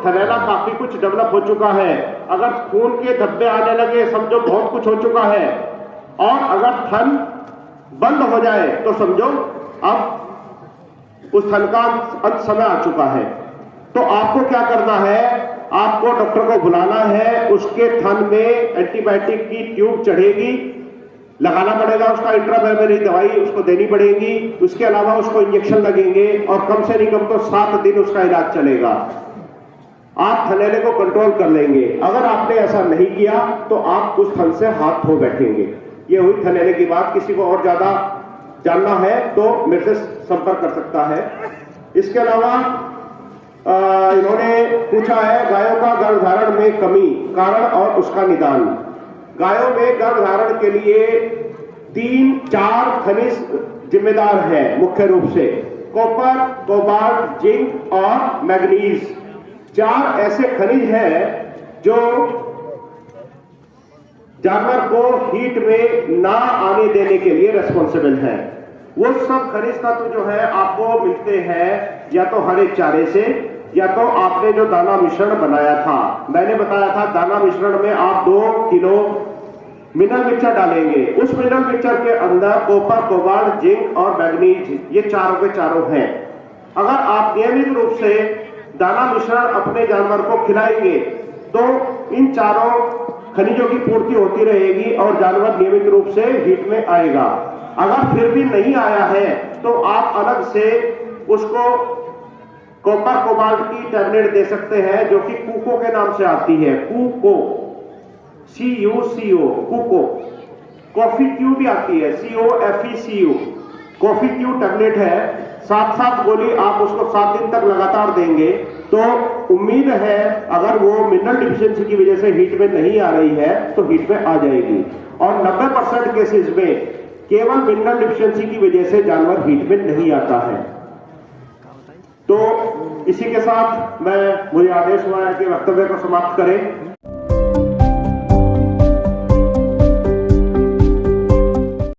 थनैला काफी कुछ डेवलप हो चुका है, अगर खून के धब्बे आने लगे समझो बहुत कुछ हो चुका है, और अगर थन बंद हो जाए तो समझो अब उस थन का अंत समय आ चुका है। तो आपको क्या करना है, आपको डॉक्टर को बुलाना है, उसके थन में एंटीबायोटिक की ट्यूब चढ़ेगी, लगाना पड़ेगा, उसका इंट्रावेनरी दवाई उसको देनी पड़ेगी, उसके अलावा उसको इंजेक्शन लगेंगे और कम से नहीं कम तो 7 दिन उसका इलाज चलेगा। आप थनैले को कंट्रोल कर लेंगे। अगर आपने ऐसा नहीं किया तो आप उस थन से हाथ धो बैठेंगे। ये हुई थनैले की बात। किसी को और ज्यादा जानना है तो मेरे से संपर्क कर सकता है। इसके अलावा इन्होंने पूछा है गायों का गर्भधारण में कमी, कारण और उसका निदान। गायों में गर्भधारण के लिए 3-4 खनिज जिम्मेदार है मुख्य रूप से, कॉपर, कोबाल्ट, जिंक और मैग्नीज। 4 ऐसे खनिज हैं जो जानवर को हीट में ना आने देने के लिए रेस्पॉन्सिबल है। वो सब खनिज तत्व जो है आपको मिलते हैं या तो हरे चारे से, या तो आपने जो दाना मिश्रण बनाया था, मैंने बताया था दाना मिश्रण में आप 2 किलो मिनरल मिक्सचर डालेंगे। उस मिनरल मिक्सचर के अंदर कॉपर, कोबाल्ट, जिंक और मैग्नीज, ये चारों के चारों हैं। अगर आप नियमित रूप से दाना मिश्रण अपने जानवर को खिलाएंगे तो इन चारों खनिजों की पूर्ति होती रहेगी और जानवर नियमित रूप से हीट में आएगा। अगर फिर भी नहीं आया है तो आप अलग से उसको कॉपर, कोबाल्ट की टैबलेट दे सकते हैं जो कि कूको के नाम से आती है। कूको, CUCO, कूको। कॉफी क्यू भी आती है, COFECU, कॉफी क्यू टैबलेट है। 7-7 गोली आप उसको 7 दिन तक लगातार देंगे तो उम्मीद है अगर वो मिनरल डिफिशियंसी की वजह से हीट में नहीं आ रही है तो हीट में आ जाएगी। और 90% केसेस में केवल मिनरल डिफिशियंसी की वजह से जानवर हीट में नहीं आता है। तो इसी के साथ मुझे आदेश हुआ है कि वक्तव्य को समाप्त करें।